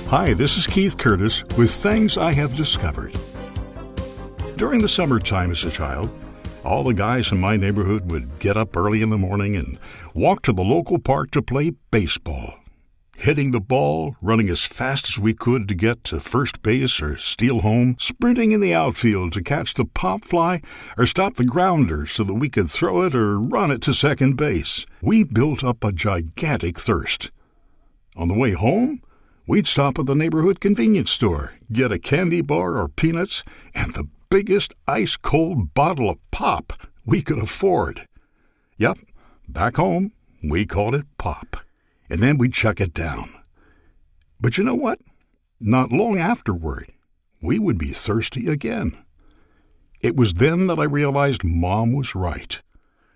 Hi, this is Keith Curtis with Things I Have Discovered. During the summertime as a child, all the guys in my neighborhood would get up early in the morning and walk to the local park to play baseball. Hitting the ball, running as fast as we could to get to first base or steal home, sprinting in the outfield to catch the pop fly or stop the grounder so that we could throw it or run it to second base. We built up a gigantic thirst. On the way home, we'd stop at the neighborhood convenience store, get a candy bar or peanuts, and the biggest ice-cold bottle of pop we could afford. Yep, back home, we called it pop. And then we'd chuck it down. But you know what? Not long afterward, we would be thirsty again. It was then that I realized Mom was right.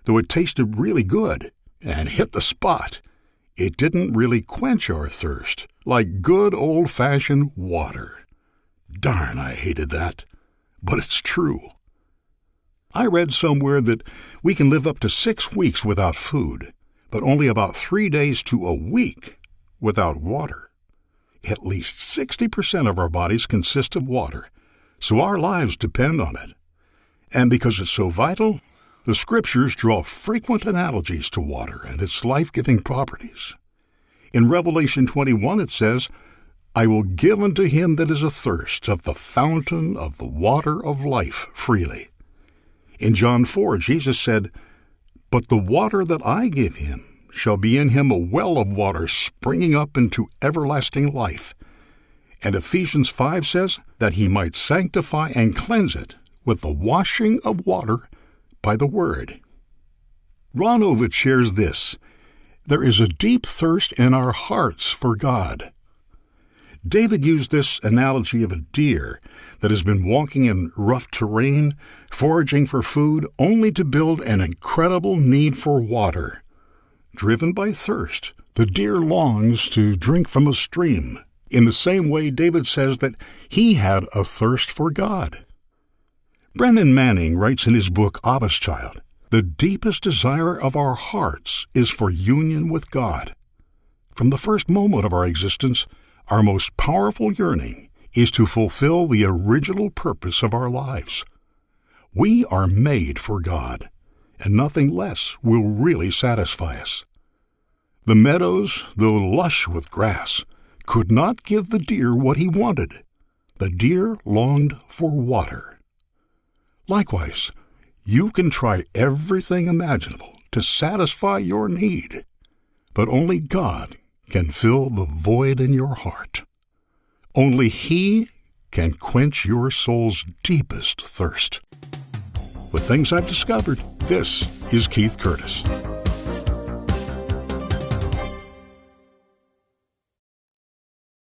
Though it tasted really good and hit the spot, it didn't really quench our thirst like good old-fashioned water. Darn, I hated that. But it's true. I read somewhere that we can live up to 6 weeks without food, but only about 3 days to a week without water. At least 60% of our bodies consist of water, so our lives depend on it. And because it's so vital, the Scriptures draw frequent analogies to water and its life-giving properties. In Revelation 21 it says, "I will give unto him that is athirst of the fountain of the water of life freely." In John 4, Jesus said, "But the water that I give him shall be in him a well of water springing up into everlasting life." And Ephesians 5 says that he might sanctify and cleanse it with the washing of water by the word. Ron Ovitz shares this: "There is a deep thirst in our hearts for God." David used this analogy of a deer that has been walking in rough terrain, foraging for food, only to build an incredible need for water. Driven by thirst, the deer longs to drink from a stream. In the same way, David says that he had a thirst for God. Brennan Manning writes in his book, Abba's Child, "The deepest desire of our hearts is for union with God. From the first moment of our existence, our most powerful yearning is to fulfill the original purpose of our lives. We are made for God, and nothing less will really satisfy us. The meadows, though lush with grass, could not give the deer what he wanted. The deer longed for water." Likewise, you can try everything imaginable to satisfy your need, but only God can fill the void in your heart. Only He can quench your soul's deepest thirst. With Things I've Discovered, this is Keith Curtis.